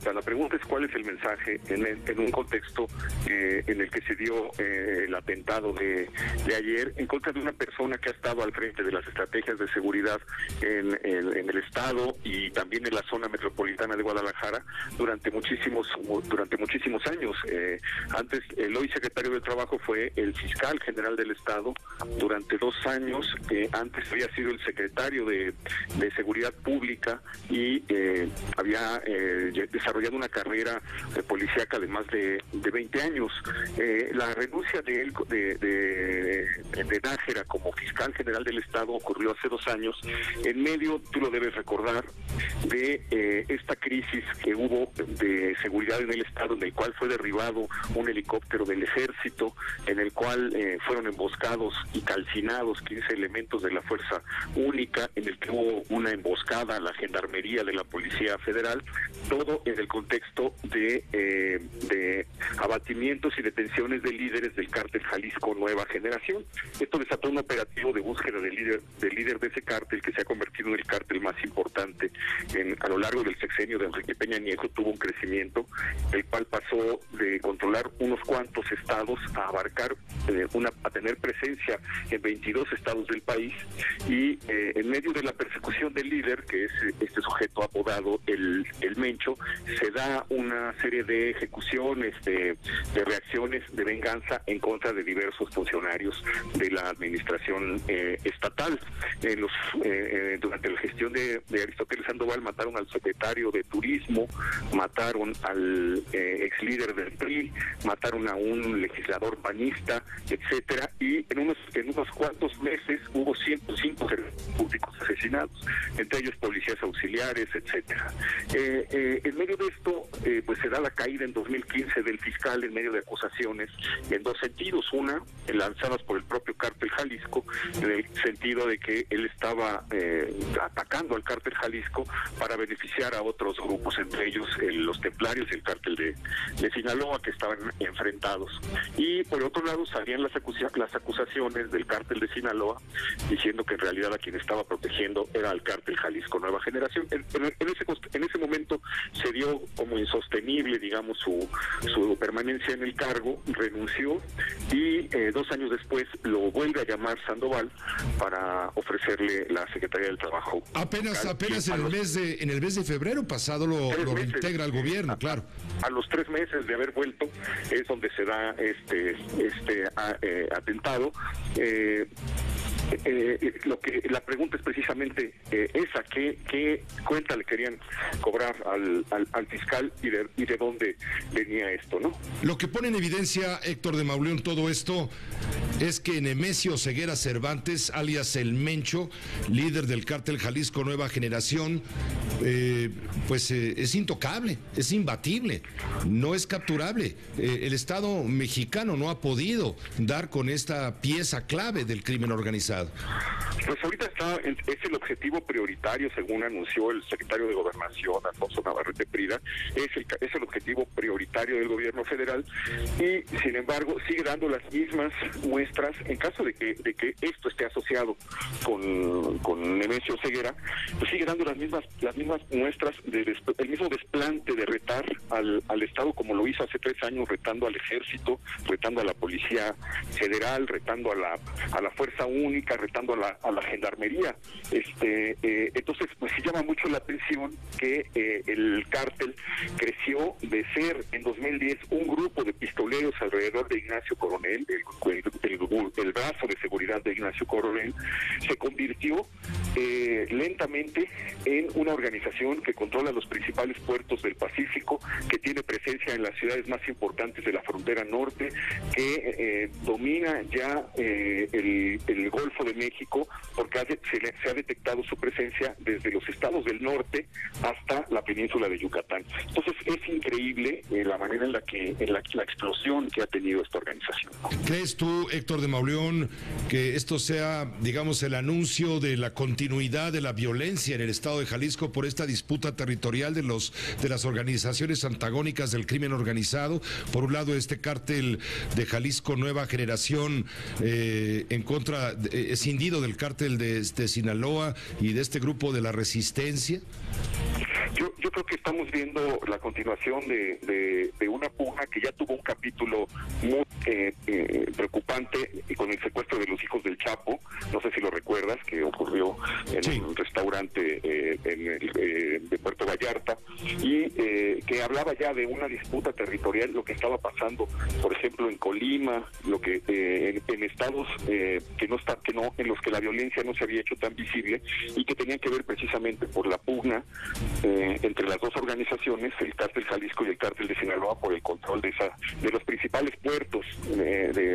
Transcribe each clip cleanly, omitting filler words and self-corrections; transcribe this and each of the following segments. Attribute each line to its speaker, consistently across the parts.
Speaker 1: pregunta. La pregunta es cuál es el mensaje en un contexto en el que se dio el atentado de ayer en contra de una persona que ha estado al frente de las estrategias de seguridad en el Estado y también en la zona metropolitana de Guadalajara durante muchísimos años. Antes, el hoy secretario del Trabajo fue el fiscal general del Estado durante 2 años. Antes había sido el secretario de Seguridad Pública y había desarrollado una carrera policíaca de más de 20 años. La renuncia de él de Nájera como fiscal general del Estado ocurrió hace 2 años, en medio, tú lo debes recordar, de esta crisis que hubo de seguridad en el Estado, en el cual fue derribado un helicóptero del Ejército, en el cual fueron emboscados y calcinados 15 elementos de la Fuerza Única, en el que hubo una emboscada a la Gendarmería de la Policía Federal, todo en el contexto de abatimientos y detenciones de líderes del cártel Jalisco Nueva Generación. Esto desató un operativo de búsqueda del líder de ese cártel, que se ha convertido en el cártel más importante a lo largo del sexenio de Enrique Peña Nieto. Tuvo un crecimiento, el cual pasó de controlar unos cuantos estados a abarcar a tener presencia en 22 estados del país, y en medio de la persecución del líder, que es este sujeto apodado el Mencho, se da una serie de ejecuciones, de reacciones de venganza en contra de diversos funcionarios de la administración estatal. Durante la gestión de Aristóteles Sandoval mataron al secretario de Turismo, mataron al ex líder del PRI, mataron a un legislador panista, etcétera, y en unos cuantos meses hubo 105 servidores públicos asesinados, entre ellos policías auxiliares, etcétera. En medio de esto, pues se da la caída en 2015 del fiscal en medio de acusaciones en 2 sentidos. Una, lanzadas por el propio cártel Jalisco, en el sentido de que él estaba atacando al cártel Jalisco para beneficiar a otros grupos, entre ellos los templarios y el cártel de Sinaloa, que estaban enfrentados. Y por otro lado salían las acusaciones del cártel de Sinaloa diciendo que en realidad a quien estaba protegiendo era al cártel Jalisco Nueva Generación. En ese momento se dio como insostenible, digamos, su permanencia en el cargo, renunció, y 2 años después lo vuelve a llamar Sandoval para ofrecerle la Secretaría del Trabajo.
Speaker 2: Apenas en el mes de febrero pasado lo reintegra al gobierno, claro.
Speaker 1: A los 3 meses de haber vuelto es donde se da este atentado. La pregunta es precisamente esa: ¿qué cuenta le querían cobrar al fiscal y de dónde venía esto, ¿no?
Speaker 2: Lo que pone en evidencia, Héctor de Mauleón, todo esto es que Nemesio Ceguera Cervantes, alias El Mencho, líder del cártel Jalisco Nueva Generación, es intocable, es imbatible, no es capturable. El Estado mexicano no ha podido dar con esta pieza clave del crimen organizado.
Speaker 1: Pues ahorita es el objetivo prioritario, según anunció el secretario de Gobernación, Alfonso Navarrete Prida, es el objetivo prioritario del gobierno federal, y sin embargo sigue dando las mismas muestras. En caso de que esto esté asociado con Nemesio Ceguera, pues sigue dando las mismas muestras el mismo desplante de retar al Estado, como lo hizo hace 3 años, retando al Ejército, retando a la Policía Federal, retando a la Fuerza Única, retando a la Gendarmería. Entonces, pues sí llama mucho la atención que el cártel creció de ser en 2010 un grupo de pistoleros alrededor de Ignacio Coronel, el brazo de seguridad de Ignacio Coronel, se convirtió lentamente en una organización que controla los principales puertos del Pacífico, que tiene presencia en las ciudades más importantes de la frontera norte, que domina ya el Golfo de México, porque se ha detectado su presencia desde los estados del norte hasta la península de Yucatán. Entonces es increíble la manera en la explosión que ha tenido esta organización.
Speaker 2: ¿Crees tú, Héctor de Mauleón, que esto sea, digamos, el anuncio de la continuidad de la violencia en el estado de Jalisco por esta disputa territorial de las organizaciones antagónicas del crimen organizado? Por un lado, este cártel de Jalisco Nueva Generación en contra, escindido del cártel de Sinaloa y de este grupo de la Resistencia.
Speaker 1: Yo creo que estamos viendo la continuación de una pugna que ya tuvo un capítulo muy preocupante con el secuestro de los hijos del Chapo, no sé si lo recuerdas, que ocurrió en un restaurante de Puerto Vallarta, y que hablaba ya de una disputa territorial, lo que estaba pasando, por ejemplo, en Colima, lo que en estados en los que la violencia no se había hecho tan visible y que tenían que ver precisamente por la pugna entre las dos organizaciones, el Cártel Jalisco y el Cártel de Sinaloa, por el control de los principales puertos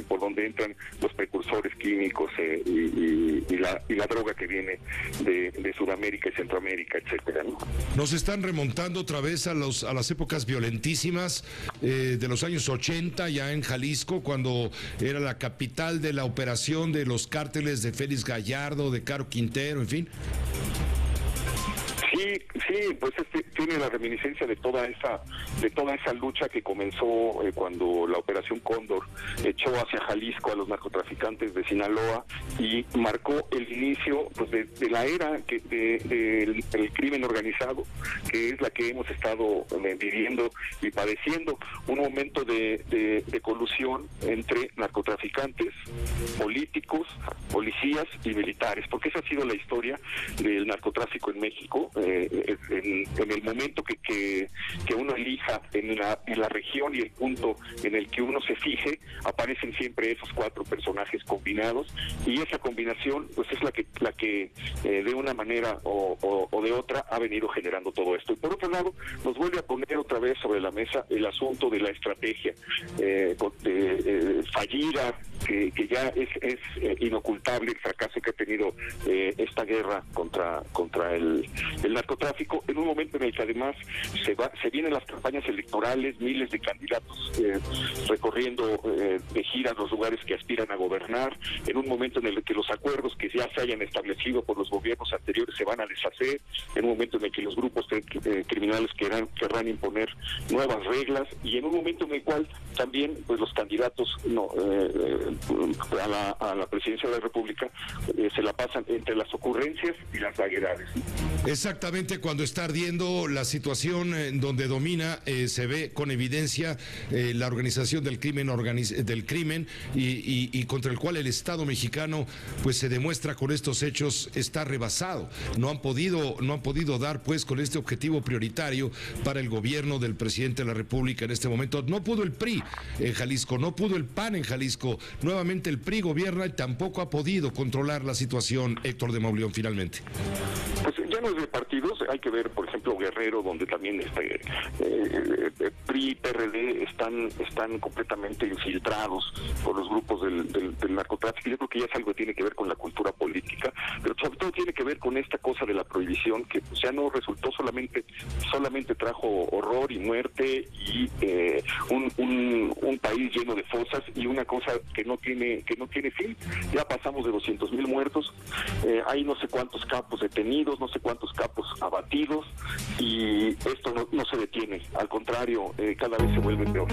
Speaker 1: por donde entran los precursores químicos y la droga que viene de Sudamérica y Centroamérica, etcétera, ¿no?
Speaker 2: Nos están remontando otra vez a las épocas violentísimas de los años 80, ya en Jalisco, cuando era la capital de la operación de los cárteles de Félix Gallardo, de Caro Quintero, en fin.
Speaker 1: Sí, pues tiene la reminiscencia de toda esa lucha que comenzó cuando la Operación Cóndor echó hacia Jalisco a los narcotraficantes de Sinaloa y marcó el inicio, pues, de la era del crimen organizado, que es la que hemos estado viviendo y padeciendo, un momento de colusión entre narcotraficantes, políticos, policías y militares, porque esa ha sido la historia del narcotráfico en México. En el momento que uno elija en la región y el punto en el que uno se fije, aparecen siempre esos cuatro personajes combinados, y esa combinación pues es la que de una manera o de otra ha venido generando todo esto. Y por otro lado, nos vuelve a poner otra vez sobre la mesa el asunto de la estrategia fallida, que ya es inocultable el fracaso que ha tenido esta guerra contra el narcotráfico, en un momento en el que además se vienen las campañas electorales, miles de candidatos recorriendo de gira los lugares que aspiran a gobernar, en un momento en el que los acuerdos que ya se hayan establecido por los gobiernos anteriores se van a deshacer, en un momento en el que los grupos criminales querrán imponer nuevas reglas, y en un momento en el cual también pues los candidatos a la presidencia de la República se la pasan entre las ocurrencias y las vaguedades.
Speaker 2: Exactamente, cuando está ardiendo la situación en donde domina, se ve con evidencia la organización del crimen y contra el cual el Estado mexicano pues se demuestra con estos hechos está rebasado. No han podido dar pues con este objetivo prioritario para el gobierno del presidente de la República en este momento. No pudo el PRI en Jalisco, no pudo el PAN en Jalisco. Nuevamente el PRI gobierna y tampoco ha podido controlar la situación, Héctor de Mauleón, finalmente.
Speaker 1: Pues ya no es de partidos, hay que ver, por ejemplo, Guerrero, donde también PRI y PRD están completamente infiltrados por los grupos del narcotráfico. Yo creo que ya es algo que tiene que ver con la cultura política, pero sobre todo tiene que ver con esta cosa de la prohibición, que pues ya no resultó solamente trajo horror y muerte y un país lleno de fosas y una cosa que no tiene fin. Ya pasamos de 200,000 muertos, hay no sé cuántos capos detenidos, no sé cuántos capos abatidos, y esto no se detiene, al contrario, cada vez se vuelve peor.